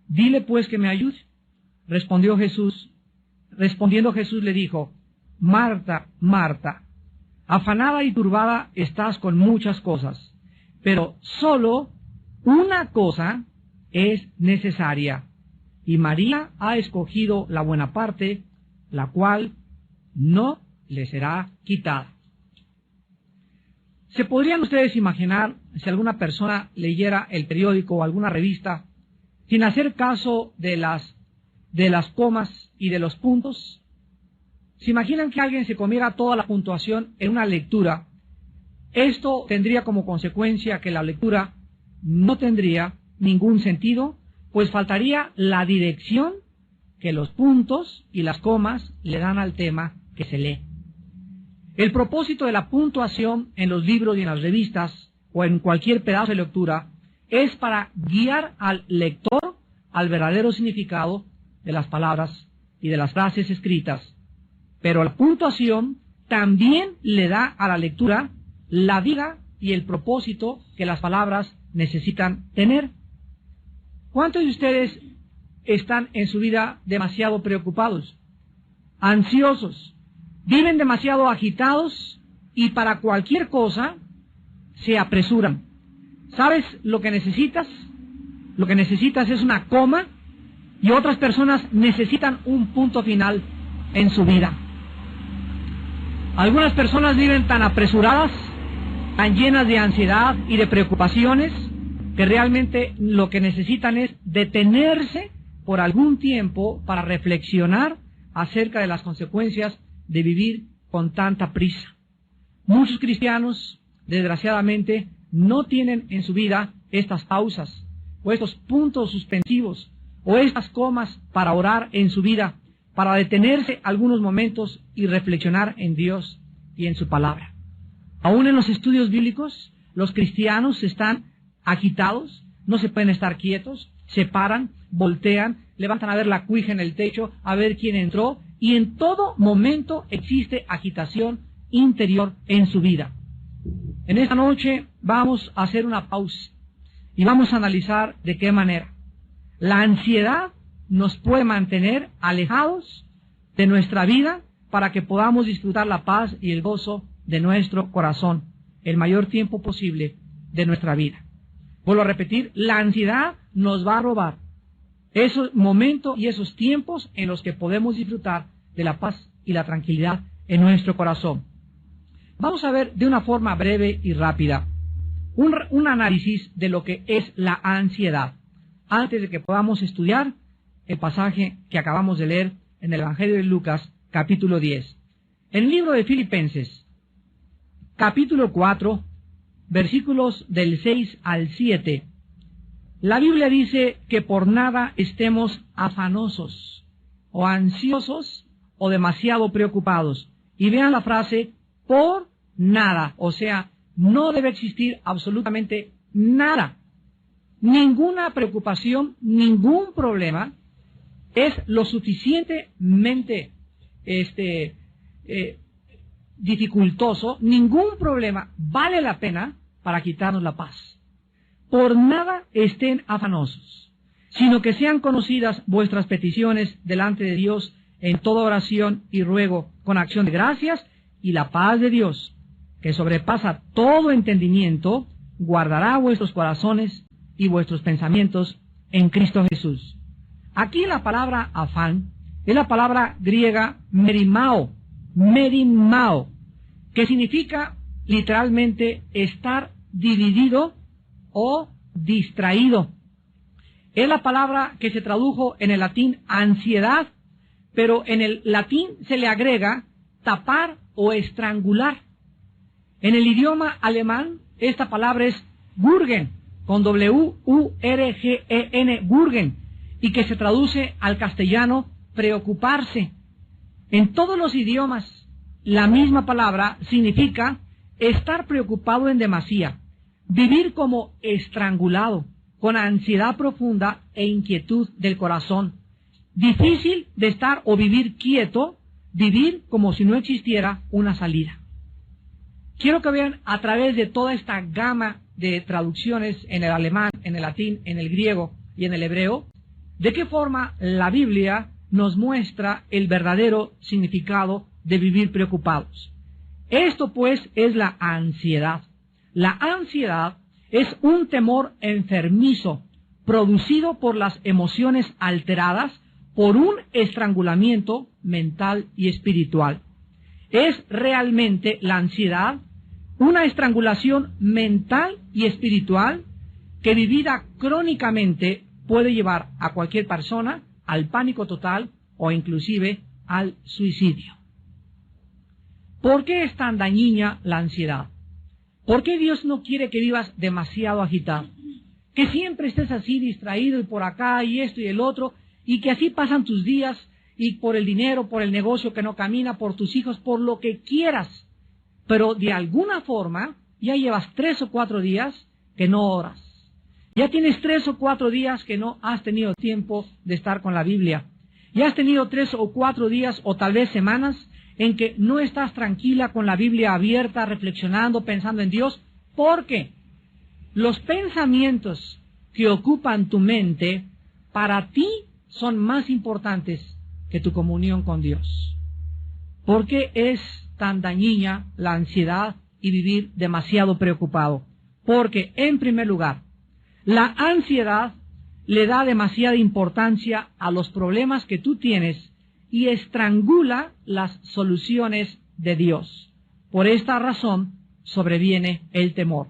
Dile pues que me ayude. Respondiendo Jesús le dijo: Marta, Marta, afanada y turbada estás con muchas cosas, pero solo una cosa es necesaria, y María ha escogido la buena parte, la cual no le será quitada. ¿Se podrían ustedes imaginar si alguna persona leyera el periódico o alguna revista sin hacer caso de las comas y de los puntos? ¿Se imaginan que alguien se comiera toda la puntuación en una lectura? Esto tendría como consecuencia que la lectura no tendría ningún sentido, pues faltaría la dirección que los puntos y las comas le dan al tema que se lee. El propósito de la puntuación en los libros y en las revistas o en cualquier pedazo de lectura es para guiar al lector al verdadero significado de las palabras y de las frases escritas. Pero la puntuación también le da a la lectura la vida y el propósito que las palabras necesitan tener. ¿Cuántos de ustedes están en su vida demasiado preocupados, ansiosos, viven demasiado agitados y para cualquier cosa se apresuran? ¿Sabes lo que necesitas? Lo que necesitas es una coma, y otras personas necesitan un punto final en su vida. Algunas personas viven tan apresuradas, tan llenas de ansiedad y de preocupaciones, que realmente lo que necesitan es detenerse por algún tiempo para reflexionar acerca de las consecuencias de vivir con tanta prisa. Muchos cristianos, desgraciadamente, no tienen en su vida estas pausas, o estos puntos suspensivos, o estas comas para orar en su vida, para detenerse algunos momentos y reflexionar en Dios y en su palabra. Aún en los estudios bíblicos, los cristianos están agitados, no se pueden estar quietos, se paran, voltean, levantan a ver la cuija en el techo, a ver quién entró, y en todo momento existe agitación interior en su vida. En esta noche vamos a hacer una pausa y vamos a analizar de qué manera la ansiedad nos puede mantener alejados de nuestra vida para que podamos disfrutar la paz y el gozo de nuestro corazón el mayor tiempo posible de nuestra vida. Vuelvo a repetir, la ansiedad nos va a robar esos momentos y esos tiempos en los que podemos disfrutar de la paz y la tranquilidad en nuestro corazón. Vamos a ver de una forma breve y rápida un análisis de lo que es la ansiedad, antes de que podamos estudiar el pasaje que acabamos de leer en el Evangelio de Lucas, capítulo 10. En el libro de Filipenses, capítulo 4, versículos del 6 al 7, la Biblia dice que por nada estemos afanosos, o ansiosos, o demasiado preocupados. Y vean la frase, por nada, o sea, no debe existir absolutamente nada. Ninguna preocupación, ningún problema es lo suficientemente dificultoso, ningún problema vale la pena para quitarnos la paz. Por nada estén afanosos, sino que sean conocidas vuestras peticiones delante de Dios en toda oración y ruego con acción de gracias, y la paz de Dios, que sobrepasa todo entendimiento, guardará vuestros corazones y vuestros pensamientos en Cristo Jesús. Aquí la palabra afán es la palabra griega merimao, que significa literalmente estar dividido o distraído. Es la palabra que se tradujo en el latín ansiedad, pero en el latín se le agrega tapar o estrangular. En el idioma alemán esta palabra es Wurgen, con W-U-R-G-E-N, Wurgen, y que se traduce al castellano preocuparse. En todos los idiomas la misma palabra significa estar preocupado en demasía, vivir como estrangulado, con ansiedad profunda e inquietud del corazón, difícil de estar o vivir quieto, vivir como si no existiera una salida. Quiero que vean a través de toda esta gama de traducciones en el alemán, en el latín, en el griego y en el hebreo, ¿De qué forma la Biblia nos muestra el verdadero significado de vivir preocupados? Esto pues es la ansiedad. La ansiedad es un temor enfermizo producido por las emociones alteradas por un estrangulamiento mental y espiritual. Es realmente la ansiedad una estrangulación mental y espiritual que vivida crónicamente puede llevar a cualquier persona al pánico total o inclusive al suicidio. ¿Por qué es tan dañina la ansiedad? ¿Por qué Dios no quiere que vivas demasiado agitado? Que siempre estés así distraído y por acá y esto y el otro, y que así pasan tus días y por el dinero, por el negocio que no camina, por tus hijos, por lo que quieras. Pero de alguna forma ya llevas 3 o 4 días que no oras. Ya tienes 3 o 4 días que no has tenido tiempo de estar con la Biblia. Ya has tenido 3 o 4 días o tal vez semanas en que no estás tranquila con la Biblia abierta, reflexionando, pensando en Dios, porque los pensamientos que ocupan tu mente para ti son más importantes que tu comunión con Dios. ¿Por qué es tan dañina la ansiedad y vivir demasiado preocupado? Porque, en primer lugar, la ansiedad le da demasiada importancia a los problemas que tú tienes y estrangula las soluciones de Dios. Por esta razón sobreviene el temor.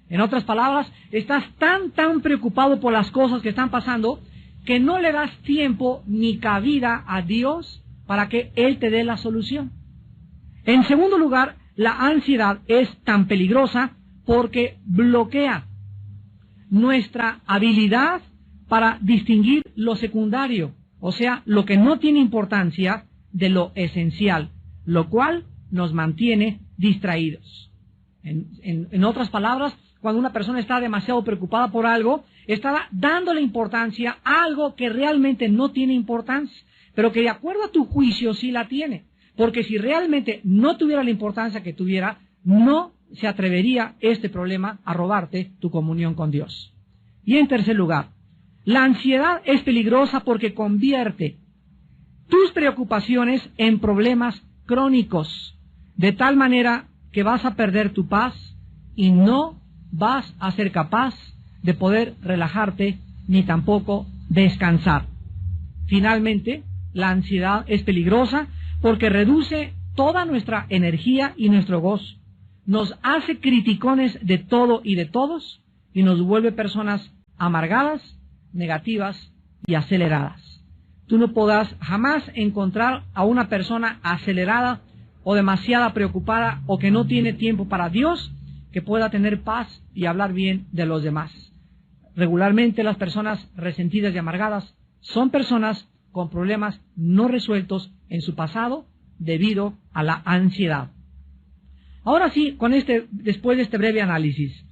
En otras palabras, estás tan preocupado por las cosas que están pasando que no le das tiempo ni cabida a Dios para que Él te dé la solución. En segundo lugar, la ansiedad es tan peligrosa porque bloquea nuestra habilidad para distinguir lo secundario, o sea, lo que no tiene importancia de lo esencial, lo cual nos mantiene distraídos. En otras palabras, cuando una persona está demasiado preocupada por algo, está dándole importancia a algo que realmente no tiene importancia, pero que de acuerdo a tu juicio sí la tiene. Porque si realmente no tuviera la importancia que tuviera, no se atrevería este problema a robarte tu comunión con Dios. Y en tercer lugar, la ansiedad es peligrosa porque convierte tus preocupaciones en problemas crónicos, de tal manera que vas a perder tu paz y no vas a ser capaz de poder relajarte ni tampoco descansar. Finalmente, la ansiedad es peligrosa porque reduce toda nuestra energía y nuestro gozo. Nos hace criticones de todo y de todos y nos vuelve personas amargadas, negativas y aceleradas. Tú no podrás jamás encontrar a una persona acelerada o demasiado preocupada o que no tiene tiempo para Dios que pueda tener paz y hablar bien de los demás. Regularmente las personas resentidas y amargadas son personas con problemas no resueltos en su pasado debido a la ansiedad. Ahora sí, después de este breve análisis,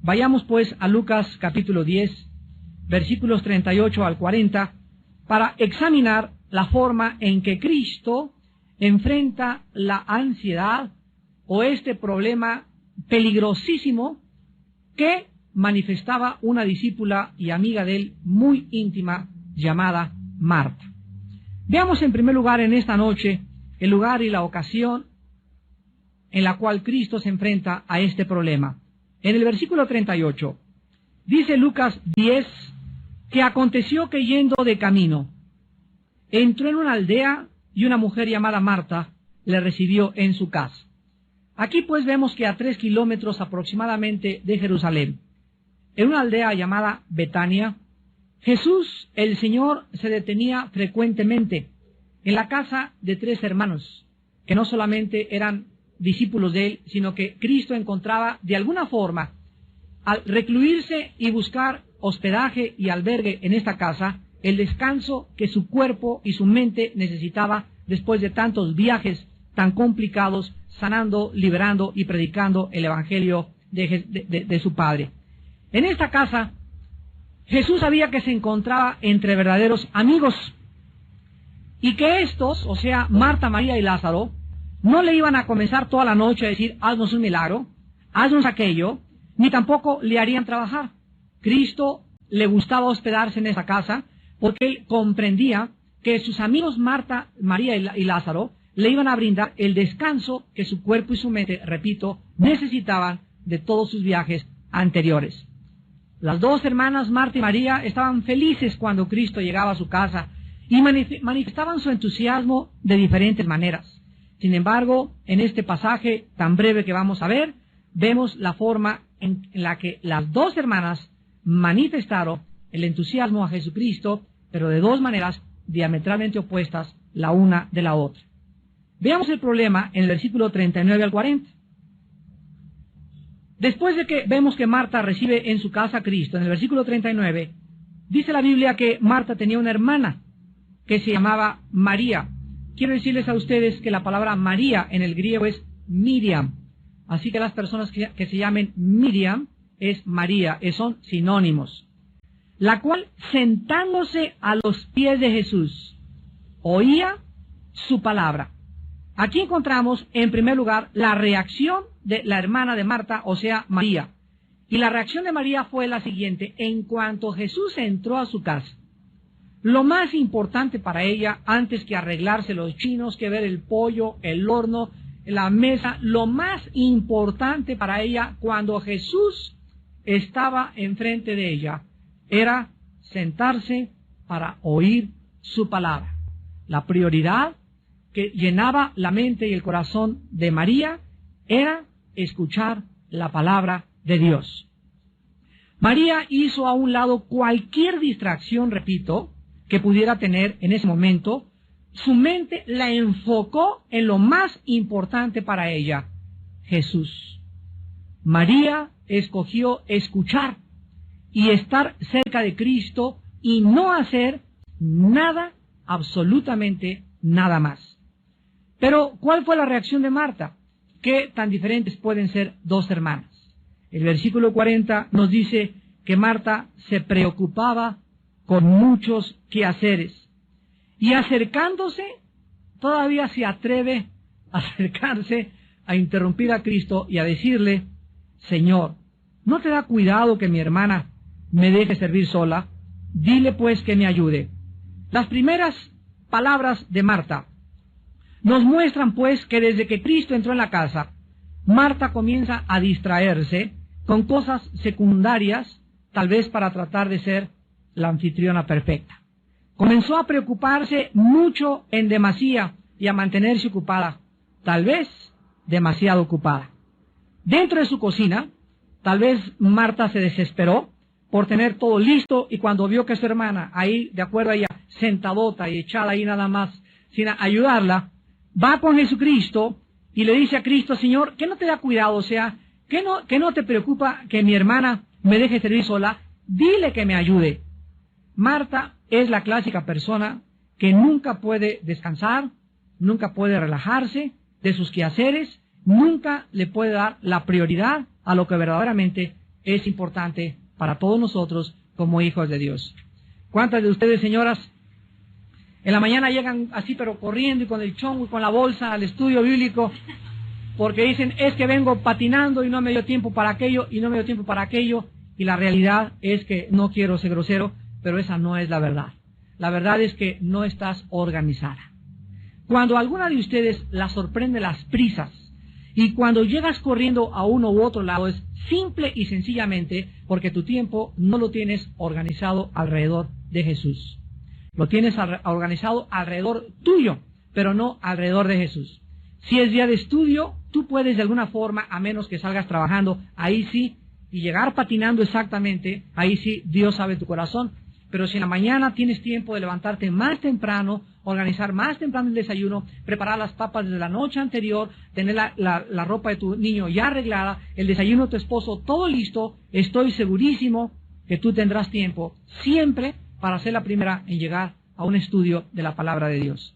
vayamos pues a Lucas capítulo 10, versículos 38 al 40, para examinar la forma en que Cristo enfrenta la ansiedad o este problema peligrosísimo que manifestaba una discípula y amiga de él muy íntima llamada Marta. Veamos en primer lugar en esta noche el lugar y la ocasión en la cual Cristo se enfrenta a este problema. En el versículo 38 dice Lucas 10 que aconteció que yendo de camino entró en una aldea y una mujer llamada Marta le recibió en su casa. Aquí pues vemos que a 3 kilómetros aproximadamente de Jerusalén, en una aldea llamada Betania, Jesús, el Señor, se detenía frecuentemente en la casa de 3 hermanos, que no solamente eran discípulos de él, sino que Cristo encontraba de alguna forma, al recluirse y buscar hospedaje y albergue en esta casa, el descanso que su cuerpo y su mente necesitaba después de tantos viajes tan complicados, sanando, liberando y predicando el Evangelio de su Padre. En esta casa, Jesús sabía que se encontraba entre verdaderos amigos y que estos, o sea, Marta, María y Lázaro, no le iban a comenzar toda la noche a decir, haznos un milagro, haznos aquello, ni tampoco le harían trabajar. Cristo le gustaba hospedarse en esa casa porque él comprendía que sus amigos Marta, María y Lázaro le iban a brindar el descanso que su cuerpo y su mente, repito, necesitaban de todos sus viajes anteriores. Las dos hermanas Marta y María estaban felices cuando Cristo llegaba a su casa y manifestaban su entusiasmo de diferentes maneras. Sin embargo, en este pasaje tan breve que vamos a ver, vemos la forma en la que las dos hermanas manifestaron el entusiasmo a Jesucristo, pero de dos maneras diametralmente opuestas la una de la otra. Veamos el problema en el versículo 39 al 40. Después de que vemos que Marta recibe en su casa a Cristo, en el versículo 39, dice la Biblia que Marta tenía una hermana que se llamaba María. Quiero decirles a ustedes que la palabra María en el griego es Miriam. Así que las personas que se llamen Miriam es María, son sinónimos. La cual, sentándose a los pies de Jesús, oía su palabra. Aquí encontramos, en primer lugar, la reacción de la hermana de Marta, o sea, María. Y la reacción de María fue la siguiente: en cuanto Jesús entró a su casa, lo más importante para ella, antes que arreglarse los chinos, que ver el pollo, el horno, la mesa, lo más importante para ella cuando Jesús estaba enfrente de ella, era sentarse para oír su palabra. La prioridad que llenaba la mente y el corazón de María era escuchar la palabra de Dios. María hizo a un lado cualquier distracción, repito, que pudiera tener en ese momento. Su mente la enfocó en lo más importante para ella, Jesús. María escogió escuchar y estar cerca de Cristo y no hacer nada, absolutamente nada más. Pero, ¿cuál fue la reacción de Marta? ¿Qué tan diferentes pueden ser dos hermanas? El versículo 40 nos dice que Marta se preocupaba con muchos quehaceres. Y acercándose, todavía se atreve a acercarse a interrumpir a Cristo y a decirle: Señor, ¿no te da cuidado que mi hermana me deje servir sola? Dile pues que me ayude. Las primeras palabras de Marta nos muestran pues que desde que Cristo entró en la casa, Marta comienza a distraerse con cosas secundarias, tal vez para tratar de ser la anfitriona perfecta. Comenzó a preocuparse mucho en demasía y a mantenerse ocupada, tal vez demasiado ocupada. Dentro de su cocina, tal vez Marta se desesperó por tener todo listo, y cuando vio que su hermana, ahí de acuerdo a ella, sentadota y echada ahí nada más, sin ayudarla, va con Jesucristo y le dice a Cristo: Señor, ¿qué no te da cuidado? O sea, ¿qué no te preocupa que mi hermana me deje servir sola? Dile que me ayude. Marta es la clásica persona que nunca puede descansar, nunca puede relajarse de sus quehaceres, nunca le puede dar la prioridad a lo que verdaderamente es importante para todos nosotros como hijos de Dios. ¿Cuántas de ustedes, señoras, en la mañana llegan así pero corriendo y con el chongo y con la bolsa al estudio bíblico porque dicen: es que vengo patinando y no me dio tiempo para aquello y no me dio tiempo para aquello? Y la realidad es que, no quiero ser grosero, pero esa no es la verdad. La verdad es que no estás organizada. Cuando alguna de ustedes la sorprende las prisas y cuando llegas corriendo a uno u otro lado, es simple y sencillamente porque tu tiempo no lo tienes organizado alrededor de Jesús. Lo tienes organizado alrededor tuyo, pero no alrededor de Jesús. Si es día de estudio, tú puedes de alguna forma, a menos que salgas trabajando, ahí sí, y llegar patinando exactamente, ahí sí, Dios sabe tu corazón. Pero si en la mañana tienes tiempo de levantarte más temprano, organizar más temprano el desayuno, preparar las papas desde la noche anterior, tener la ropa de tu niño ya arreglada, el desayuno de tu esposo, todo listo, estoy segurísimo que tú tendrás tiempo siempre para ser la primera en llegar a un estudio de la palabra de Dios.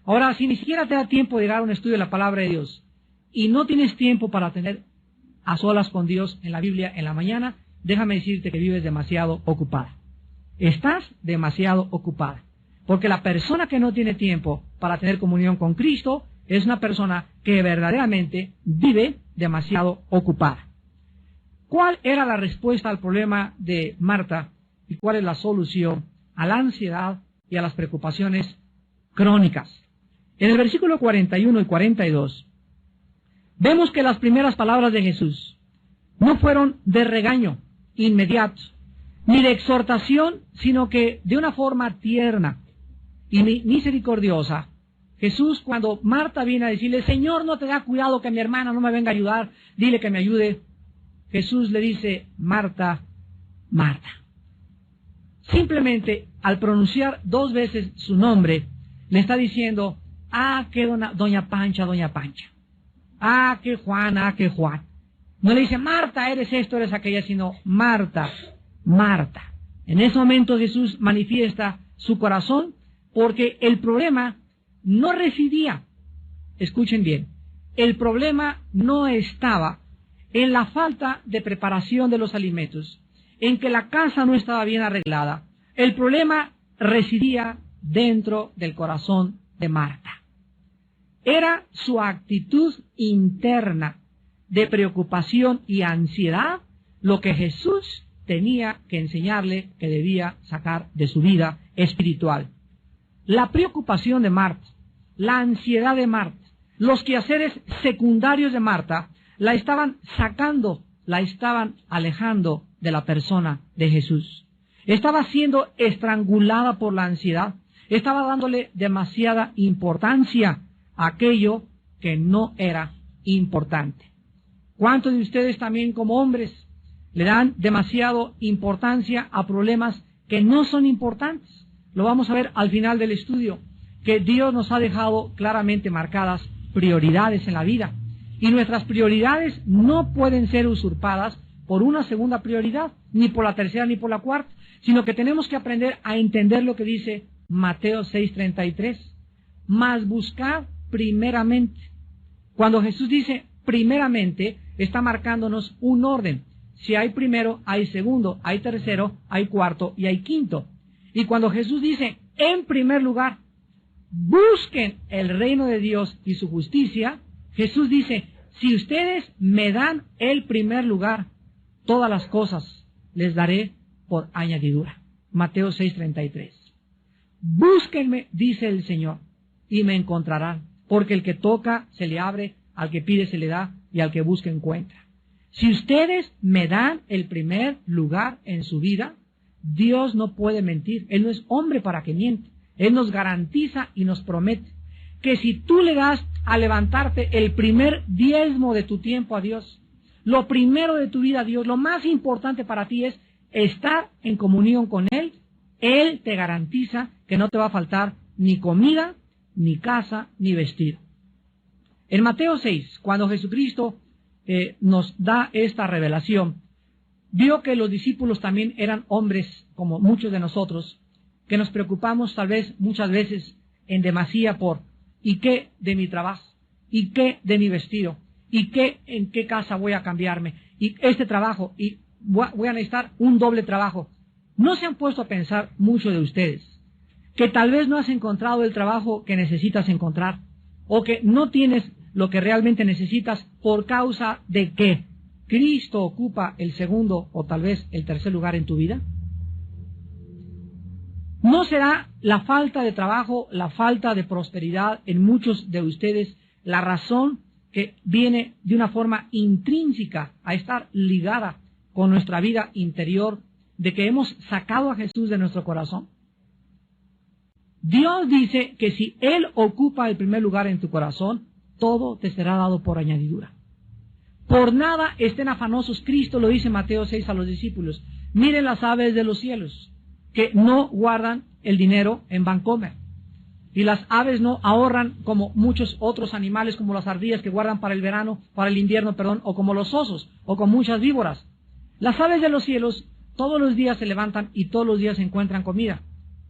Ahora, si ni siquiera te da tiempo de llegar a un estudio de la palabra de Dios y no tienes tiempo para tener a solas con Dios en la Biblia en la mañana, déjame decirte que vives demasiado ocupada. Estás demasiado ocupada. Porque la persona que no tiene tiempo para tener comunión con Cristo es una persona que verdaderamente vive demasiado ocupada. ¿Cuál era la respuesta al problema de Marta y cuál es la solución a la ansiedad y a las preocupaciones crónicas. En el versículo 41 y 42, vemos que las primeras palabras de Jesús no fueron de regaño inmediato, ni de exhortación, sino que de una forma tierna y misericordiosa. Jesús, cuando Marta viene a decirle, Señor, no te da cuidado que mi hermana no me venga a ayudar, dile que me ayude. Jesús le dice, Marta, Marta. Simplemente al pronunciar 2 veces su nombre, le está diciendo, que doña Pancha, doña Pancha. Que Juan, que Juan. No le dice, Marta, eres esto, eres aquella, sino Marta, Marta. En ese momento Jesús manifiesta su corazón, porque el problema no residía, escuchen bien, el problema no estaba en la falta de preparación de los alimentos, en que la casa no estaba bien arreglada. El problema residía dentro del corazón de Marta. Era su actitud interna de preocupación y ansiedad lo que Jesús tenía que enseñarle que debía sacar de su vida espiritual. La preocupación de Marta, la ansiedad de Marta, los quehaceres secundarios de Marta, la estaban sacando, la estaban alejando de la persona de Jesús. Estaba siendo estrangulada por la ansiedad, estaba dándole demasiada importancia a aquello que no era importante. ¿Cuántos de ustedes también como hombres le dan demasiado importancia a problemas que no son importantes? Lo vamos a ver al final del estudio, que Dios nos ha dejado claramente marcadas prioridades en la vida. Y nuestras prioridades no pueden ser usurpadas por una segunda prioridad, ni por la tercera ni por la cuarta, sino que tenemos que aprender a entender lo que dice Mateo 6:33. Mas buscad primeramente. Cuando Jesús dice primeramente, está marcándonos un orden. Si hay primero, hay segundo, hay tercero, hay cuarto y hay quinto. Y cuando Jesús dice en primer lugar, busquen el reino de Dios y su justicia, Jesús dice, si ustedes me dan el primer lugar, todas las cosas les daré por añadidura. Mateo 6:33. Búsquenme, dice el Señor, y me encontrarán, porque el que toca se le abre, al que pide se le da, y al que busca encuentra. Si ustedes me dan el primer lugar en su vida, Dios no puede mentir. Él no es hombre para que miente. Él nos garantiza y nos promete que si tú le das a levantarte el primer diezmo de tu tiempo a Dios, lo primero de tu vida a Dios, lo más importante para ti es estar en comunión con Él, Él te garantiza que no te va a faltar ni comida, ni casa, ni vestido. En Mateo 6, cuando Jesucristo nos da esta revelación, vio que los discípulos también eran hombres como muchos de nosotros, que nos preocupamos tal vez muchas veces en demasía por ¿y qué de mi trabajo? ¿Y qué de mi vestido? ¿Y qué en qué casa voy a cambiarme? ¿Y este trabajo? ¿Y voy a necesitar un doble trabajo? ¿No se han puesto a pensar mucho de ustedes que tal vez no has encontrado el trabajo que necesitas encontrar, o que no tienes lo que realmente necesitas por causa de que Cristo ocupa el segundo o tal vez el tercer lugar en tu vida? ¿No será la falta de trabajo, la falta de prosperidad en muchos de ustedes la razón que viene de una forma intrínseca a estar ligada con nuestra vida interior, de que hemos sacado a Jesús de nuestro corazón? Dios dice que si Él ocupa el primer lugar en tu corazón, todo te será dado por añadidura. Por nada estén afanosos. Cristo lo dice en Mateo 6 a los discípulos. Miren las aves de los cielos, que no guardan el dinero en Bancomer. Y las aves no ahorran como muchos otros animales, como las ardillas que guardan para el verano, para el invierno, o como los osos, o con muchas víboras. Las aves de los cielos todos los días se levantan y todos los días encuentran comida.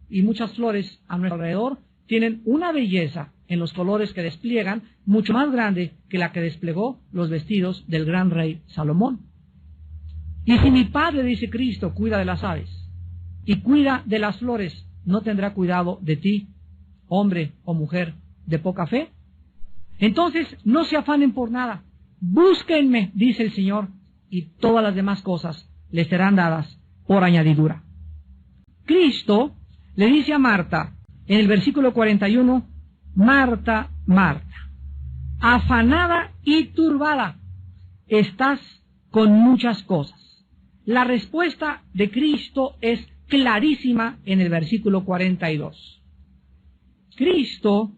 Y muchas flores a nuestro alrededor tienen una belleza en los colores que despliegan, mucho más grande que la que desplegó los vestidos del gran rey Salomón. Y si mi Padre, dice Cristo, cuida de las aves y cuida de las flores, ¿no tendrá cuidado de ti, hombre o mujer de poca fe? Entonces, no se afanen por nada. Búsquenme, dice el Señor, y todas las demás cosas les serán dadas por añadidura. Cristo le dice a Marta, en el versículo 41, Marta, Marta, afanada y turbada, estás con muchas cosas. La respuesta de Cristo es clarísima en el versículo 42. Cristo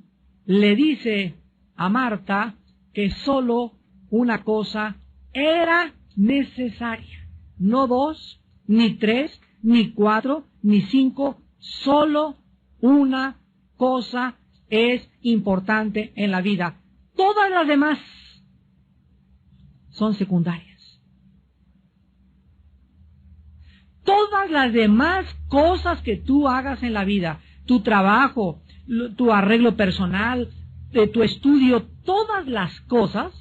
le dice a Marta que solo una cosa era necesaria. No 2, ni 3, ni 4, ni 5, solo una cosa es importante en la vida. Todas las demás son secundarias. Todas las demás cosas que tú hagas en la vida, tu trabajo, tu arreglo personal, tu estudio, todas las cosas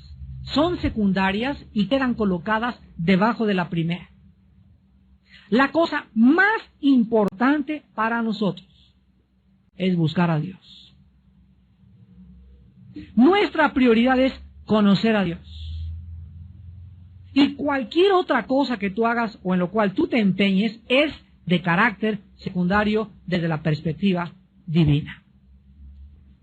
son secundarias y quedan colocadas debajo de la primera. La cosa más importante para nosotros es buscar a Dios. Nuestra prioridad es conocer a Dios. Y cualquier otra cosa que tú hagas o en lo cual tú te empeñes es de carácter secundario desde la perspectiva divina.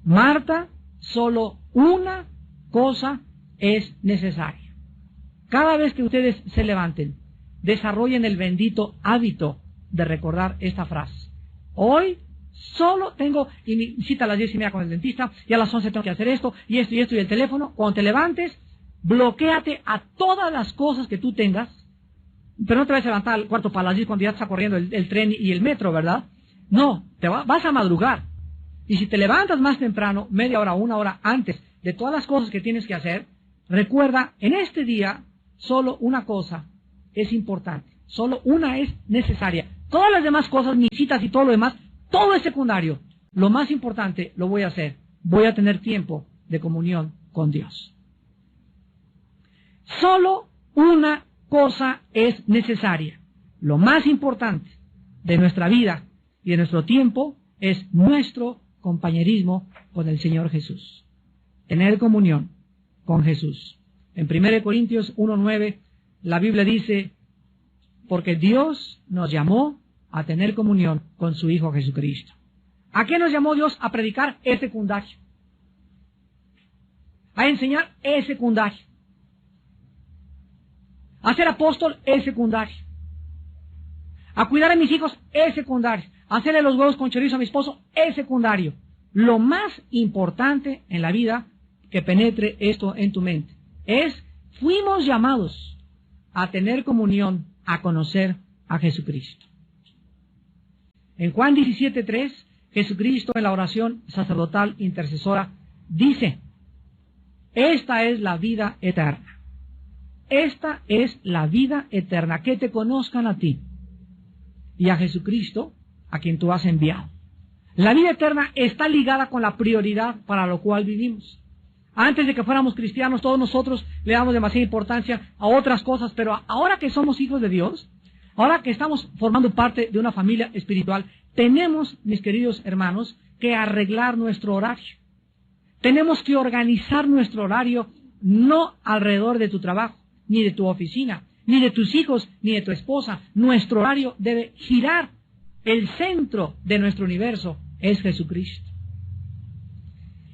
Marta, solo una cosa es necesaria. Cada vez que ustedes se levanten, desarrollen el bendito hábito de recordar esta frase. Hoy solo tengo mi cita a las 10:30 con el dentista, y a las 11 tengo que hacer esto, y esto, y el teléfono. Cuando te levantes, bloquéate a todas las cosas que tú tengas, pero no te vas a levantar al cuarto para las 10 cuando ya está corriendo el tren y el metro, ¿verdad? No, vas a madrugar. Y si te levantas más temprano, media hora o una hora antes de todas las cosas que tienes que hacer, recuerda, en este día, solo una cosa es importante, solo una es necesaria. Todas las demás cosas, mis citas y todo lo demás, todo es secundario. Lo más importante lo voy a hacer. Voy a tener tiempo de comunión con Dios. Solo una cosa es necesaria. Lo más importante de nuestra vida y de nuestro tiempo es nuestro compañerismo con el Señor Jesús. Tener comunión con Jesús. En 1 Corintios 1:9, la Biblia dice, porque Dios nos llamó a tener comunión con su Hijo Jesucristo. ¿A qué nos llamó Dios? A predicar, es secundario. A enseñar, es secundario. A ser apóstol, es secundario. A cuidar a mis hijos, es secundario. A hacerle los huevos con chorizo a mi esposo, es secundario. Lo más importante en la vida, que penetre esto en tu mente, es, fuimos llamados a tener comunión, a conocer a Jesucristo. En Juan 17:3, Jesucristo en la oración sacerdotal intercesora dice, esta es la vida eterna. Esta es la vida eterna, que te conozcan a ti y a Jesucristo, a quien tú has enviado. La vida eterna está ligada con la prioridad para lo cual vivimos. Antes de que fuéramos cristianos, todos nosotros le damos demasiada importancia a otras cosas, pero ahora que somos hijos de Dios, ahora que estamos formando parte de una familia espiritual, tenemos, mis queridos hermanos, que arreglar nuestro horario. Tenemos que organizar nuestro horario no alrededor de tu trabajo, ni de tu oficina, ni de tus hijos, ni de tu esposa. Nuestro horario debe girar. El centro de nuestro universo es Jesucristo.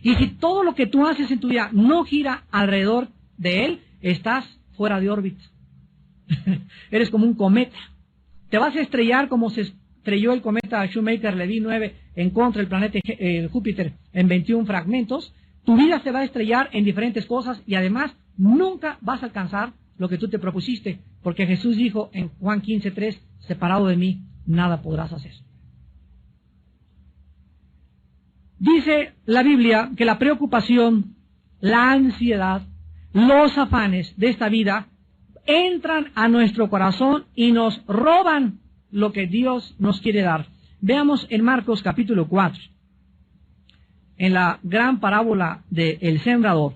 Y si todo lo que tú haces en tu vida no gira alrededor de Él, estás fuera de órbita. Eres como un cometa. Te vas a estrellar como se estrelló el cometa Shoemaker-Levy 9 en contra del planeta Júpiter en 21 fragmentos. Tu vida se va a estrellar en diferentes cosas y además nunca vas a alcanzar lo que tú te propusiste, porque Jesús dijo en Juan 15:3, separado de mí, nada podrás hacer. Dice la Biblia que la preocupación, la ansiedad, los afanes de esta vida entran a nuestro corazón y nos roban lo que Dios nos quiere dar. Veamos en Marcos capítulo 4, en la gran parábola del sembrador,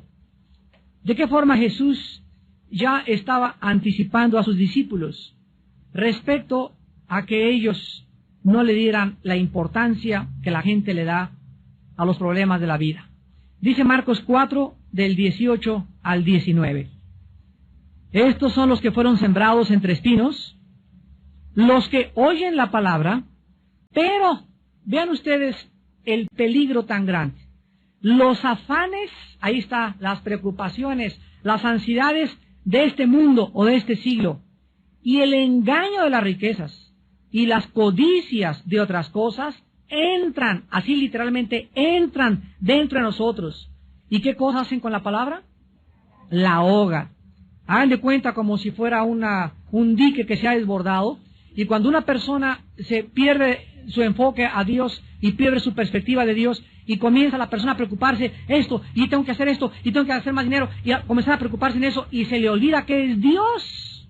de qué forma Jesús ya estaba anticipando a sus discípulos respecto a que ellos no le dieran la importancia que la gente le da a los problemas de la vida. Dice Marcos 4, del 18 al 19. Estos son los que fueron sembrados entre espinos, los que oyen la palabra, pero vean ustedes el peligro tan grande. Los afanes, ahí está, las preocupaciones, las ansiedades de este mundo o de este siglo, y el engaño de las riquezas y las codicias de otras cosas entran, así literalmente entran dentro de nosotros. ¿Y qué cosas hacen con la palabra? La ahogan. Hagan de cuenta como si fuera un dique que se ha desbordado, y cuando una persona se pierde su enfoque a Dios y pierde su perspectiva de Dios y comienza la persona a preocuparse esto, y tengo que hacer esto, y tengo que hacer más dinero, y a comenzar a preocuparse en eso, y se le olvida que es Dios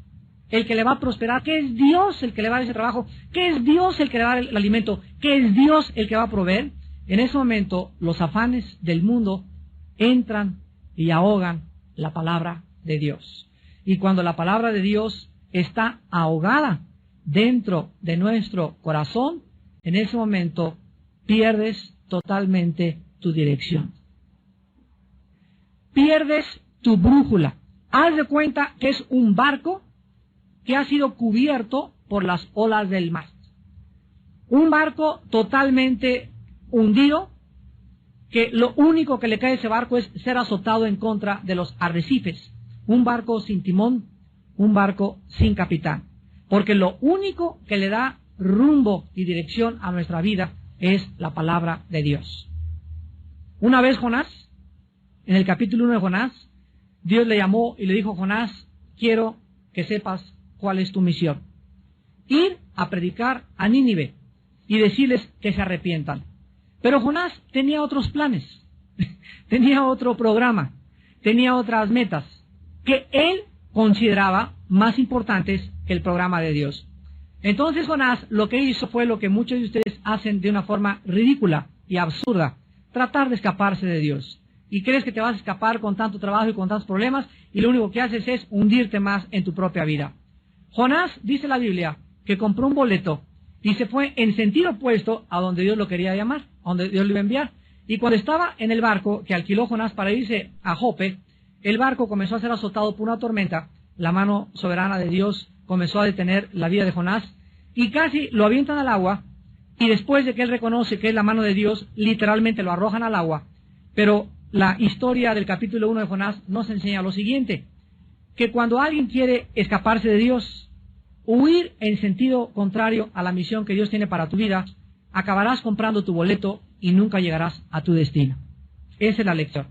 el que le va a prosperar, que es Dios el que le va a dar ese trabajo, que es Dios el que le va a dar el alimento, que es Dios el que va a proveer. En ese momento los afanes del mundo entran y ahogan la palabra de Dios. Y cuando la palabra de Dios está ahogada dentro de nuestro corazón, en ese momento pierdes totalmente tu dirección. Pierdes tu brújula. Haz de cuenta que es un barco que ha sido cubierto por las olas del mar. Un barco totalmente hundido, que lo único que le cae a ese barco es ser azotado en contra de los arrecifes. Un barco sin timón, un barco sin capitán. Porque lo único que le da rumbo y dirección a nuestra vida es la palabra de Dios. Una vez Jonás, en el capítulo 1 de Jonás, Dios le llamó y le dijo: Jonás, quiero que sepas cuál es tu misión. Ir a predicar a Nínive y decirles que se arrepientan. Pero Jonás tenía otros planes, tenía otro programa, tenía otras metas que él consideraba más importantes que el programa de Dios. Entonces Jonás lo que hizo fue lo que muchos de ustedes hacen de una forma ridícula y absurda: tratar de escaparse de Dios. Y crees que te vas a escapar con tanto trabajo y con tantos problemas, y lo único que haces es hundirte más en tu propia vida. Jonás, dice la Biblia, que compró un boleto y se fue en sentido opuesto a donde Dios lo quería llamar, a donde Dios lo iba a enviar. Y cuando estaba en el barco que alquiló Jonás para irse a Jope, el barco comenzó a ser azotado por una tormenta. La mano soberana de Dios comenzó a detener la vida de Jonás y casi lo avientan al agua, y después de que él reconoce que es la mano de Dios, literalmente lo arrojan al agua. Pero la historia del capítulo 1 de Jonás nos enseña lo siguiente: que cuando alguien quiere escaparse de Dios, huir en sentido contrario a la misión que Dios tiene para tu vida, acabarás comprando tu boleto y nunca llegarás a tu destino. Esa es la lección.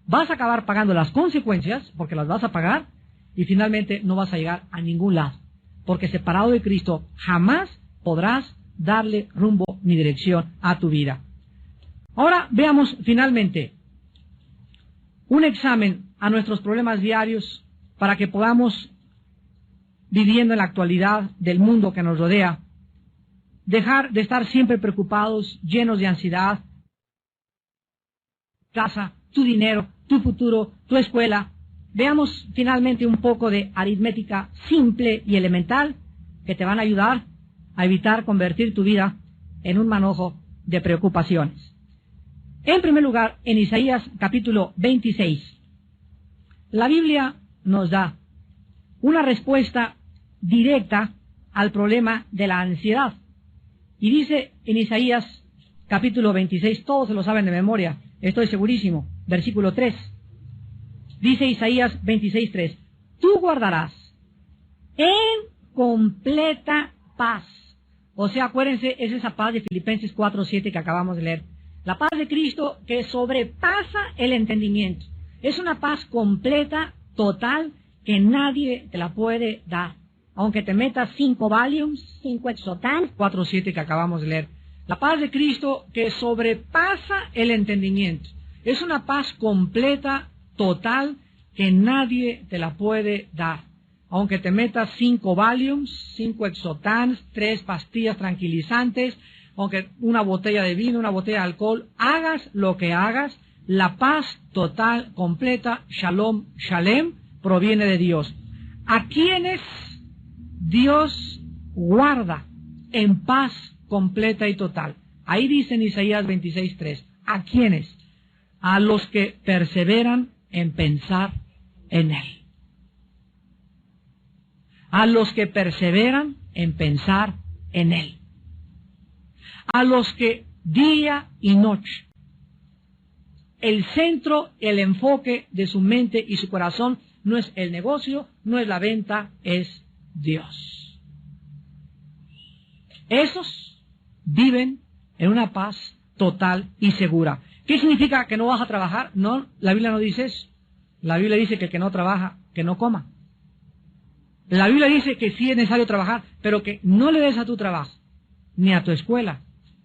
Vas a acabar pagando las consecuencias, porque las vas a pagar, y finalmente no vas a llegar a ningún lado, porque separado de Cristo jamás podrás darle rumbo ni dirección a tu vida. Ahora veamos finalmente un examen a nuestros problemas diarios para que podamos, viviendo en la actualidad del mundo que nos rodea, dejar de estar siempre preocupados, llenos de ansiedad. Casa, tu dinero, tu futuro, tu escuela. Veamos finalmente un poco de aritmética simple y elemental que te van a ayudar a evitar convertir tu vida en un manojo de preocupaciones. En primer lugar, en Isaías capítulo 26, la Biblia nos da una respuesta directa al problema de la ansiedad. Y dice en Isaías capítulo 26, todos se lo saben de memoria, estoy segurísimo, versículo 3. Dice Isaías 26:3, tú guardarás en completa paz. O sea, acuérdense, es esa paz de Filipenses 4:7 que acabamos de leer. La paz de Cristo que sobrepasa el entendimiento. Es una paz completa, total, que nadie te la puede dar. Aunque te metas 5 Valiums, 5 Exotan, 4:7 que acabamos de leer. La paz de Cristo que sobrepasa el entendimiento. Es una paz completa, total, que nadie te la puede dar. Aunque te metas 5 Valiums, 5 Exotans, 3 pastillas tranquilizantes, aunque una botella de vino, una botella de alcohol, hagas lo que hagas, la paz total, completa, Shalom, Shalem, proviene de Dios. ¿A quienes Dios guarda en paz completa y total? Ahí dice en Isaías 26:3, ¿a quiénes? A los que perseveran en pensar en Él. A los que perseveran en pensar en Él. a los que día y noche, el centro, el enfoque de su mente y su corazón no es el negocio, no es la venta, es Dios. Esos viven en una paz total y segura. ¿Qué significa que no vas a trabajar? No, la Biblia no dice eso. La Biblia dice que el que no trabaja, que no coma. La Biblia dice que sí es necesario trabajar, pero que no le des a tu trabajo, ni a tu escuela,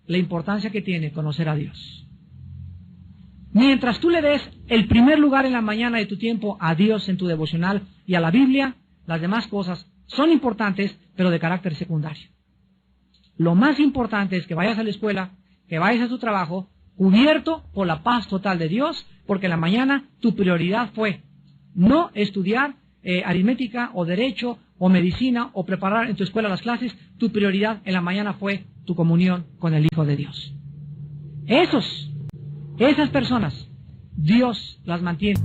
la importancia que tiene conocer a Dios. Mientras tú le des el primer lugar en la mañana de tu tiempo a Dios en tu devocional y a la Biblia, las demás cosas son importantes, pero de carácter secundario. Lo más importante es que vayas a la escuela, que vayas a tu trabajo, cubierto por la paz total de Dios, porque en la mañana tu prioridad fue no estudiar aritmética o derecho o medicina o preparar en tu escuela las clases. Tu prioridad en la mañana fue tu comunión con el Hijo de Dios. Esas personas, Dios las mantiene.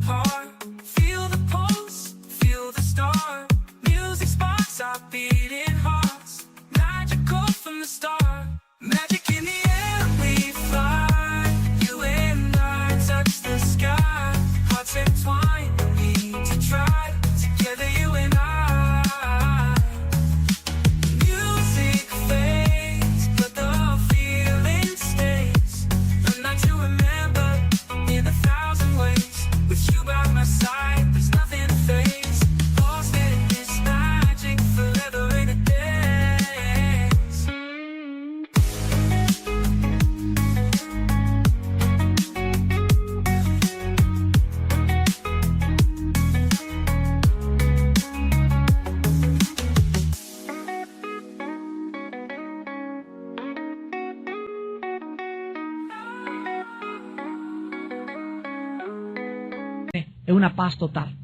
Es una paz total.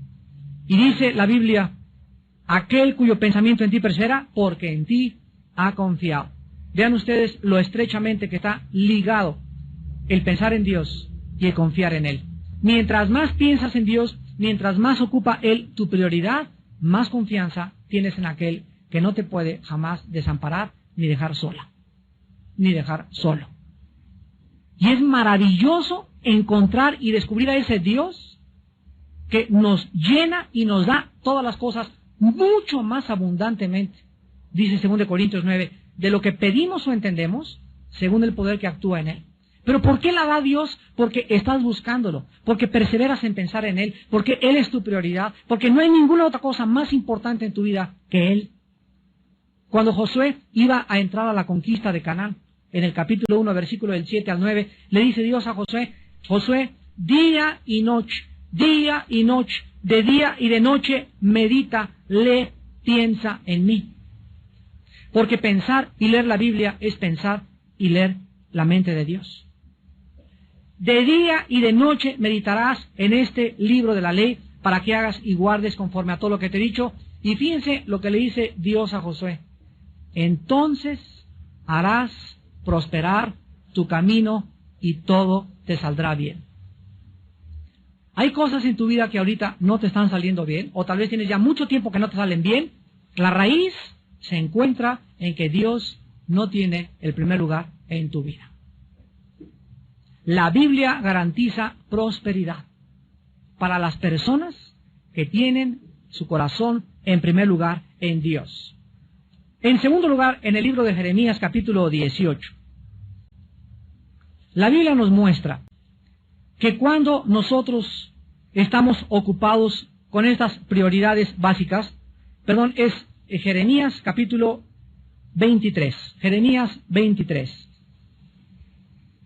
Y dice la Biblia, aquel cuyo pensamiento en ti persevera, porque en ti ha confiado. Vean ustedes lo estrechamente que está ligado el pensar en Dios y el confiar en Él. Mientras más piensas en Dios, mientras más ocupa Él tu prioridad, más confianza tienes en aquel que no te puede jamás desamparar ni dejar sola, ni dejar solo. Y es maravilloso encontrar y descubrir a ese Dios que nos llena y nos da todas las cosas mucho más abundantemente. Dice 2 Corintios 9, de lo que pedimos o entendemos, según el poder que actúa en Él. ¿Pero por qué la da Dios? Porque estás buscándolo, porque perseveras en pensar en Él, porque Él es tu prioridad, porque no hay ninguna otra cosa más importante en tu vida que Él. Cuando Josué iba a entrar a la conquista de Canaán, en el capítulo 1, versículo del 7 al 9, le dice Dios a Josué, Josué, día y noche, de día y de noche, medita, lee, piensa en mí. Porque pensar y leer la Biblia es pensar y leer la mente de Dios. De día y de noche meditarás en este libro de la ley para que hagas y guardes conforme a todo lo que te he dicho. Y fíjense lo que le dice Dios a Josué. Entonces harás prosperar tu camino y todo te saldrá bien. Hay cosas en tu vida que ahorita no te están saliendo bien, o tal vez tienes ya mucho tiempo que no te salen bien. La raíz se encuentra en que Dios no tiene el primer lugar en tu vida. La Biblia garantiza prosperidad para las personas que tienen su corazón en primer lugar en Dios. En segundo lugar, en el libro de Jeremías capítulo 18, la Biblia nos muestra que cuando nosotros estamos ocupados con estas prioridades básicas, es Jeremías capítulo 23, Jeremías 23,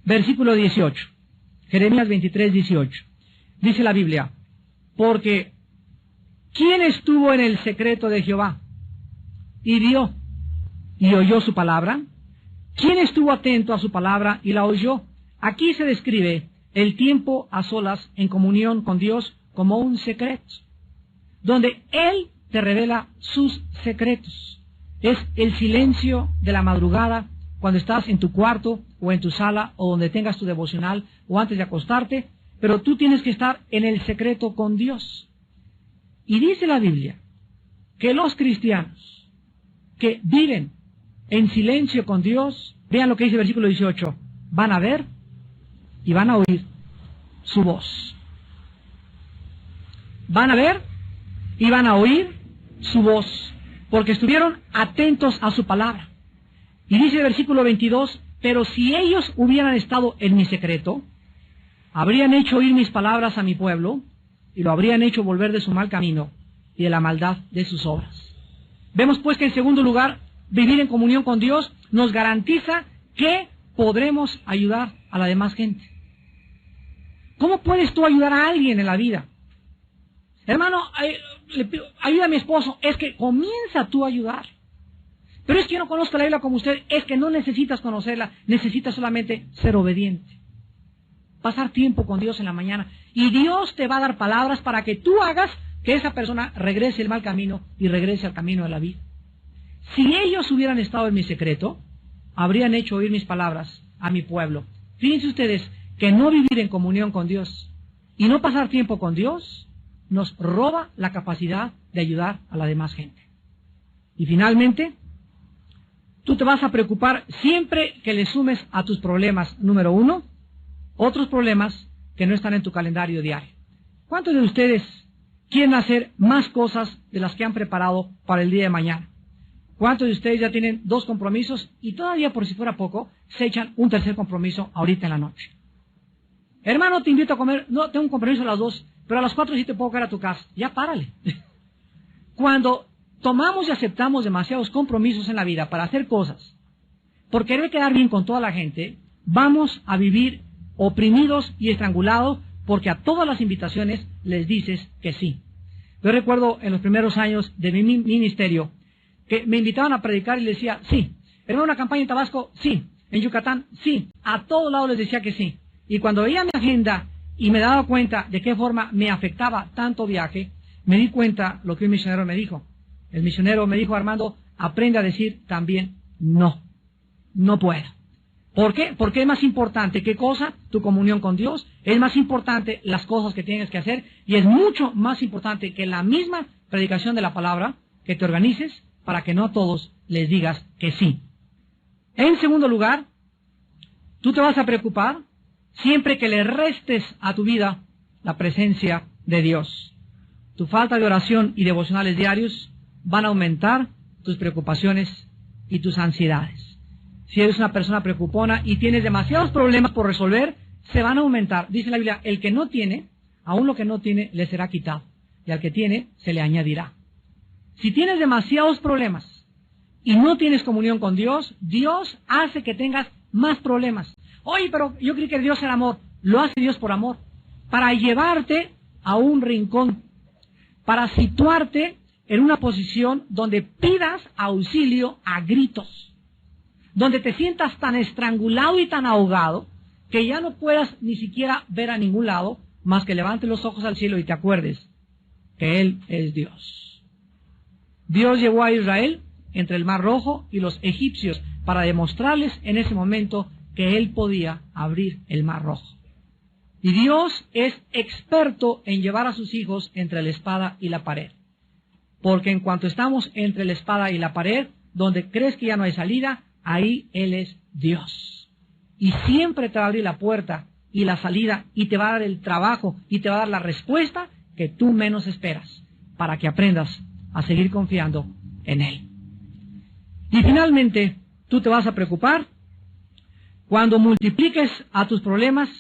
versículo 18, Jeremías 23, 18, dice la Biblia, porque ¿quién estuvo en el secreto de Jehová y vio y oyó su palabra? ¿Quién estuvo atento a su palabra y la oyó? Aquí se describe el tiempo a solas en comunión con Dios como un secreto, donde Él te revela sus secretos. Es el silencio de la madrugada, cuando estás en tu cuarto o en tu sala o donde tengas tu devocional o antes de acostarte, pero tú tienes que estar en el secreto con Dios. Y dice la Biblia que los cristianos que viven en silencio con Dios Vean lo que dice el versículo 18. Van a ver y van a oír su voz. Van a ver y van a oír su voz, porque estuvieron atentos a su palabra. Y dice el versículo 22, pero si ellos hubieran estado en mi secreto, habrían hecho oír mis palabras a mi pueblo, y lo habrían hecho volver de su mal camino y de la maldad de sus obras. Vemos pues que en segundo lugar, vivir en comunión con Dios nos garantiza que podremos ayudar a la demás gente. ¿Cómo puedes tú ayudar a alguien en la vida? Hermano, ayuda a mi esposo. Es que comienza tú a ayudar. Pero es que yo no conozco la Biblia como usted. Es que no necesitas conocerla. Necesitas solamente ser obediente. Pasar tiempo con Dios en la mañana. Y Dios te va a dar palabras para que tú hagas que esa persona regrese el mal camino y regrese al camino de la vida. Si ellos hubieran estado en mi secreto, habrían hecho oír mis palabras a mi pueblo. Fíjense ustedes que no vivir en comunión con Dios y no pasar tiempo con Dios nos roba la capacidad de ayudar a la demás gente. Y finalmente, tú te vas a preocupar siempre que le sumes a tus problemas, número 1, otros problemas que no están en tu calendario diario. ¿Cuántos de ustedes quieren hacer más cosas de las que han preparado para el día de mañana? ¿Cuántos de ustedes ya tienen 2 compromisos y todavía, por si fuera poco, se echan un tercer compromiso ahorita en la noche? Hermano, te invito a comer. No, tengo un compromiso a las 2, pero a las 4 sí te puedo caer a tu casa. Ya párale. Cuando tomamos y aceptamos demasiados compromisos en la vida para hacer cosas, por querer quedar bien con toda la gente, vamos a vivir oprimidos y estrangulados porque a todas las invitaciones les dices que sí. Yo recuerdo en los primeros años de mi ministerio que me invitaban a predicar y les decía sí. ¿Hermano, una campaña en Tabasco? Sí. ¿En Yucatán? Sí. A todos lados les decía que sí. Y cuando veía mi agenda y me daba cuenta de qué forma me afectaba tanto viaje, me di cuenta lo que un misionero me dijo. El misionero me dijo: Armando, aprende a decir también no. No puedo. ¿Por qué? Porque es más importante, ¿qué cosa? Tu comunión con Dios. Es más importante las cosas que tienes que hacer. Y es mucho más importante que la misma predicación de la palabra, que te organices para que no a todos les digas que sí. En segundo lugar, tú te vas a preocupar siempre que le restes a tu vida la presencia de Dios. Tu falta de oración y devocionales diarios van a aumentar tus preocupaciones y tus ansiedades. Si eres una persona preocupona y tienes demasiados problemas por resolver, se van a aumentar. Dice la Biblia, el que no tiene, aún lo que no tiene, le será quitado. Y al que tiene, se le añadirá. Si tienes demasiados problemas y no tienes comunión con Dios, Dios hace que tengas más problemas. Oye, pero yo creí que Dios era amor. Lo hace Dios por amor. Para llevarte a un rincón. Para situarte en una posición donde pidas auxilio a gritos. Donde te sientas tan estrangulado y tan ahogado que ya no puedas ni siquiera ver a ningún lado más que levantes los ojos al cielo y te acuerdes que Él es Dios. Dios llevó a Israel entre el Mar Rojo y los egipcios para demostrarles en ese momento que Él podía abrir el Mar Rojo. Y Dios es experto en llevar a sus hijos entre la espada y la pared. Porque en cuanto estamos entre la espada y la pared, donde crees que ya no hay salida, ahí Él es Dios. Y siempre te va a abrir la puerta y la salida y te va a dar el trabajo y te va a dar la respuesta que tú menos esperas para que aprendas a seguir confiando en Él. Y finalmente, tú te vas a preocupar cuando multipliques a tus problemas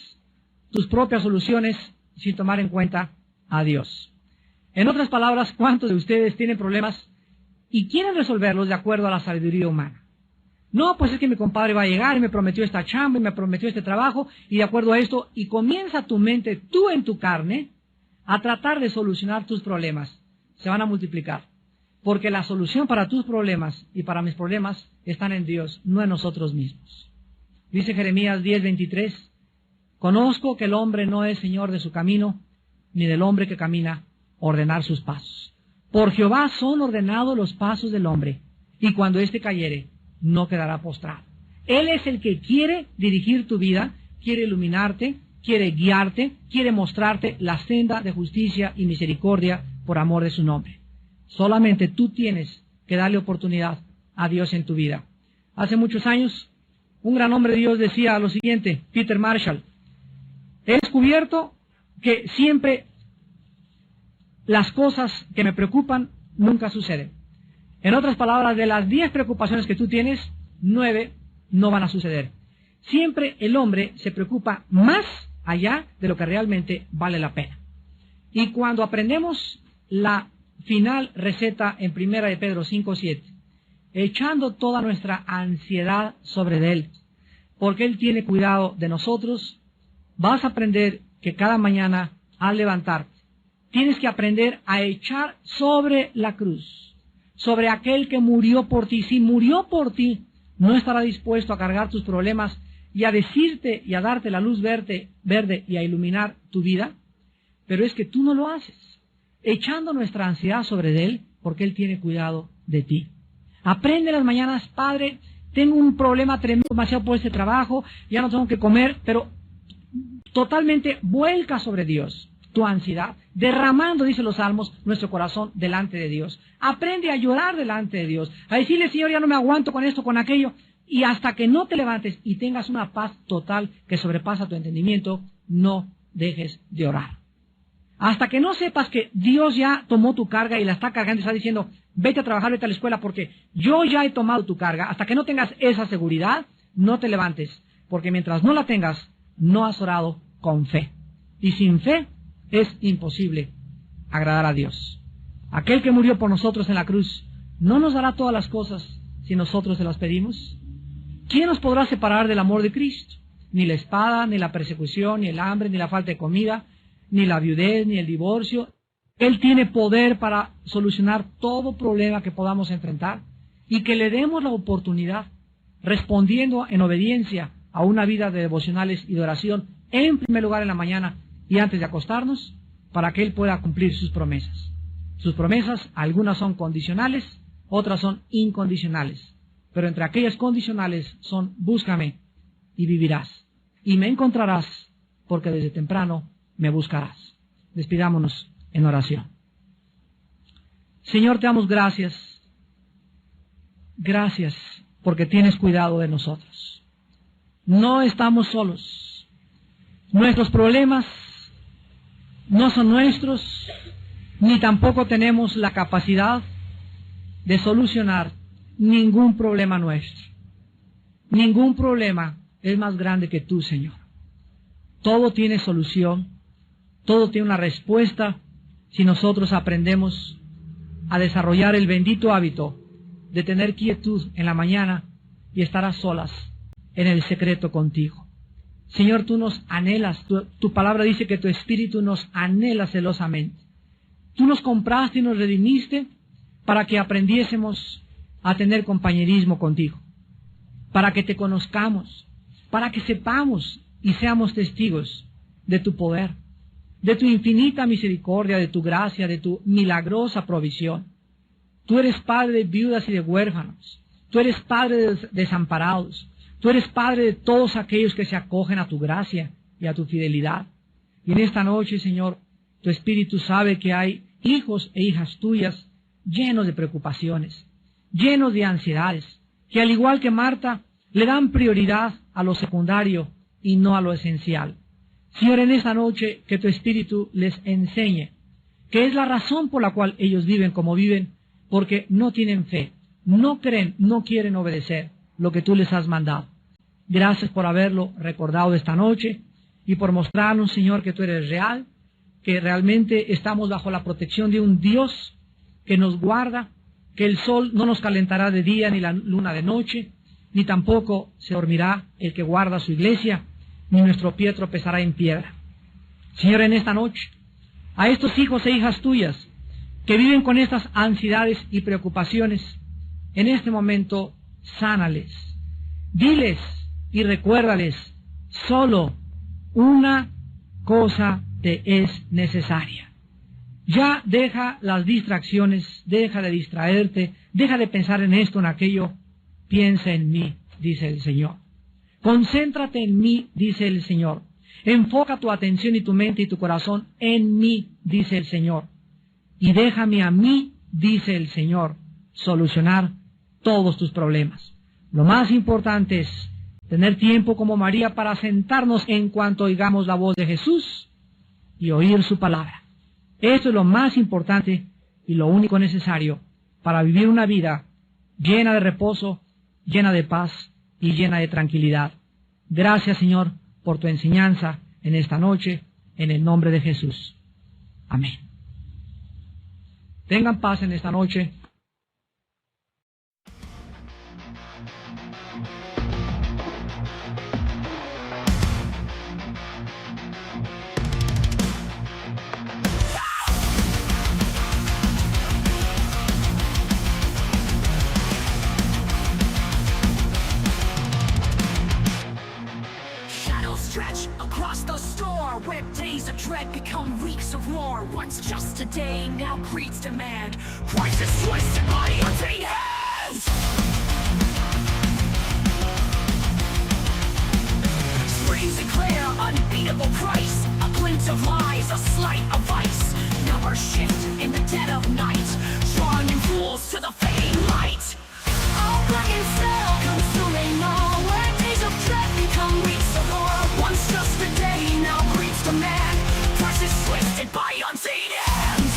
tus propias soluciones sin tomar en cuenta a Dios. En otras palabras, ¿cuántos de ustedes tienen problemas y quieren resolverlos de acuerdo a la sabiduría humana? No, pues es que mi compadre va a llegar y me prometió esta chamba y me prometió este trabajo y de acuerdo a esto, y comienza tu mente, tú en tu carne, a tratar de solucionar tus problemas. Se van a multiplicar. Porque la solución para tus problemas y para mis problemas están en Dios, no en nosotros mismos. Dice Jeremías 10:23, conozco que el hombre no es señor de su camino, ni del hombre que camina ordenar sus pasos. Por Jehová son ordenados los pasos del hombre, y cuando éste cayere, no quedará postrado. Él es el que quiere dirigir tu vida, quiere iluminarte, quiere guiarte, quiere mostrarte la senda de justicia y misericordia por amor de su nombre. Solamente tú tienes que darle oportunidad a Dios en tu vida. Hace muchos años, Un gran hombre de Dios decía lo siguiente, Peter Marshall: he descubierto que siempre las cosas que me preocupan nunca suceden. En otras palabras, de las 10 preocupaciones que tú tienes, 9 no van a suceder. Siempre el hombre se preocupa más allá de lo que realmente vale la pena. Y cuando aprendemos la final receta en 1 de Pedro 5:7, echando toda nuestra ansiedad sobre Él, porque Él tiene cuidado de nosotros, vas a aprender que cada mañana al levantarte, tienes que aprender a echar sobre la cruz, sobre aquel que murió por ti. Si murió por ti, no estará dispuesto a cargar tus problemas y a decirte y a darte la luz verde y a iluminar tu vida, pero es que tú no lo haces, echando nuestra ansiedad sobre Él, porque Él tiene cuidado de ti. Aprende las mañanas: Padre, tengo un problema tremendo, demasiado por este trabajo, ya no tengo que comer, pero totalmente vuelca sobre Dios tu ansiedad, derramando, dice los Salmos, nuestro corazón delante de Dios. Aprende a llorar delante de Dios, a decirle: Señor, ya no me aguanto con esto, con aquello, y hasta que no te levantes y tengas una paz total que sobrepasa tu entendimiento, no dejes de orar. Hasta que no sepas que Dios ya tomó tu carga y la está cargando y está diciendo: vete a trabajar, vete a la escuela porque yo ya he tomado tu carga. Hasta que no tengas esa seguridad, no te levantes, porque mientras no la tengas, no has orado con fe. Y sin fe es imposible agradar a Dios. Aquel que murió por nosotros en la cruz no nos dará todas las cosas si nosotros se las pedimos. ¿Quién nos podrá separar del amor de Cristo? Ni la espada, ni la persecución, ni el hambre, ni la falta de comida, ni la viudez, ni el divorcio. Él tiene poder para solucionar todo problema que podamos enfrentar, y que le demos la oportunidad, respondiendo en obediencia a una vida de devocionales y de oración, en primer lugar en la mañana y antes de acostarnos, para que Él pueda cumplir sus promesas. Sus promesas, algunas son condicionales, otras son incondicionales, pero entre aquellas condicionales son: búscame y vivirás, y me encontrarás, porque desde temprano me buscarás. Despidámonos en oración. Señor, te damos gracias. Gracias porque tienes cuidado de nosotros. No estamos solos. Nuestros problemas no son nuestros, ni tampoco tenemos la capacidad de solucionar ningún problema nuestro. Ningún problema es más grande que tú, Señor. Todo tiene solución, todo tiene una respuesta si nosotros aprendemos a desarrollar el bendito hábito de tener quietud en la mañana y estar a solas en el secreto contigo. Señor, tú nos anhelas, tu palabra dice que tu espíritu nos anhela celosamente. Tú nos compraste y nos redimiste para que aprendiésemos a tener compañerismo contigo, para que te conozcamos, para que sepamos y seamos testigos de tu poder, de tu infinita misericordia, de tu gracia, de tu milagrosa provisión. Tú eres Padre de viudas y de huérfanos. Tú eres Padre de desamparados. Tú eres Padre de todos aquellos que se acogen a tu gracia y a tu fidelidad. Y en esta noche, Señor, tu Espíritu sabe que hay hijos e hijas tuyas llenos de preocupaciones, llenos de ansiedades, que al igual que Marta, le dan prioridad a lo secundario y no a lo esencial. Señor, en esta noche que tu Espíritu les enseñe que es la razón por la cual ellos viven como viven, porque no tienen fe, no creen, no quieren obedecer lo que tú les has mandado. Gracias por haberlo recordado esta noche y por mostrarnos, Señor, que tú eres real, que realmente estamos bajo la protección de un Dios que nos guarda, que el sol no nos calentará de día ni la luna de noche, ni tampoco se dormirá el que guarda su iglesia, ni nuestro pie tropezará en piedra. Señor, en esta noche, a estos hijos e hijas tuyas que viven con estas ansiedades y preocupaciones, en este momento, sánales. Diles y recuérdales: solo una cosa te es necesaria. Ya deja las distracciones, deja de distraerte, deja de pensar en esto, en aquello. Piensa en mí, dice el Señor. Concéntrate en mí, dice el Señor. Enfoca tu atención y tu mente y tu corazón en mí, dice el Señor. Y déjame a mí, dice el Señor, solucionar todos tus problemas. Lo más importante es tener tiempo como María para sentarnos en cuanto oigamos la voz de Jesús y oír su palabra. Esto es lo más importante y lo único necesario para vivir una vida llena de reposo, llena de paz y llena de tranquilidad. Gracias, Señor, por tu enseñanza en esta noche, en el nombre de Jesús. Amén. Tengan paz en esta noche. Stretch across the store where days of dread become weeks of war. Once just a day, now creeds demand. Crisis twisted by unseen hands. Screams declare unbeatable price. A glint of lies, a slight of vice. Numbers shift in the dead of night, drawing in fools to the fading light. All black and cell, consuming all. Where days of dread become weeks of war. Once just a day, now creeps the man. Presses twisted by unseen hands.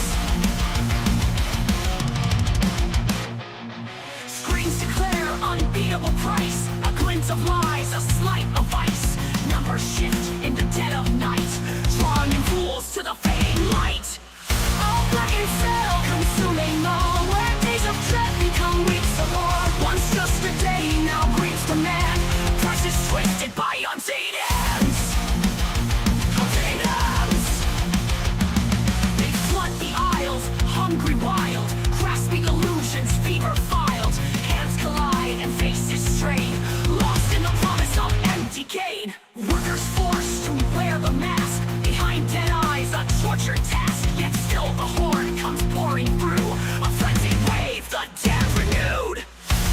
Screens declare unbeatable price. A glint of lies, a slight of vice. Numbers shift in the dead of night, drawing in fools to the fading light. All black and cell, consuming all. Where days of dread become weeks of war. Once just a day, now grieves the man. Presses twisted by unseen hands. Unseen hands. They flood the aisles, hungry wild, grasping illusions, fever filed. Hands collide and faces strain, lost in the promise of empty gain. Workers forced to wear the mask, behind dead eyes a tortured task. Yet still the horde comes pouring through, a frenzied wave, the dead renewed.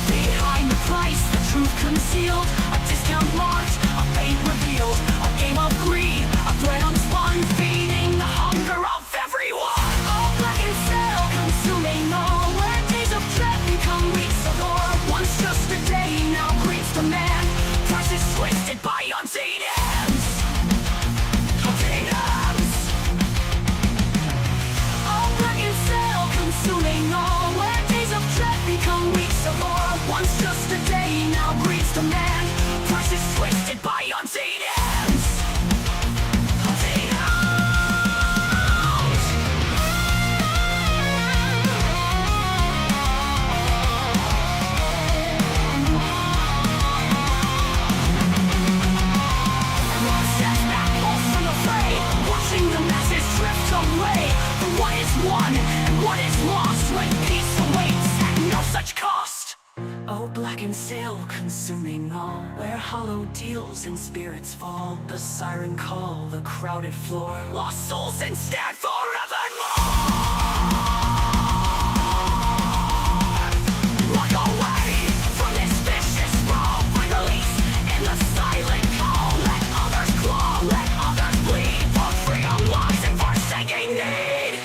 Behind the price, the truth concealed, a discount marked, a fate revealed. A game of greed, a threat unspun, feeding the hunger of everyone. All black and cell, consuming all. Where days of dread become weeks of war. Once just a day, now grieves the man. Presses twisted by unseen hands. Unseen hands. All black and cell, consuming all. Where days of dread become weeks of war. Once just a day, now grieves the man. Presses twisted by unseen hands. Unseen hands. One step back, pulse from the fray, watching the masses drift away. For what is won and what is lost when peace awaits at no such cost. Oh, blackened sail, consuming all. Where hollow deals and spirits fall. The siren call, the crowded floor. Lost souls instead forevermore. Walk away from this vicious brawl. Find release in the silent call. Let others claw, let others bleed. For freedom lies in forsaking need.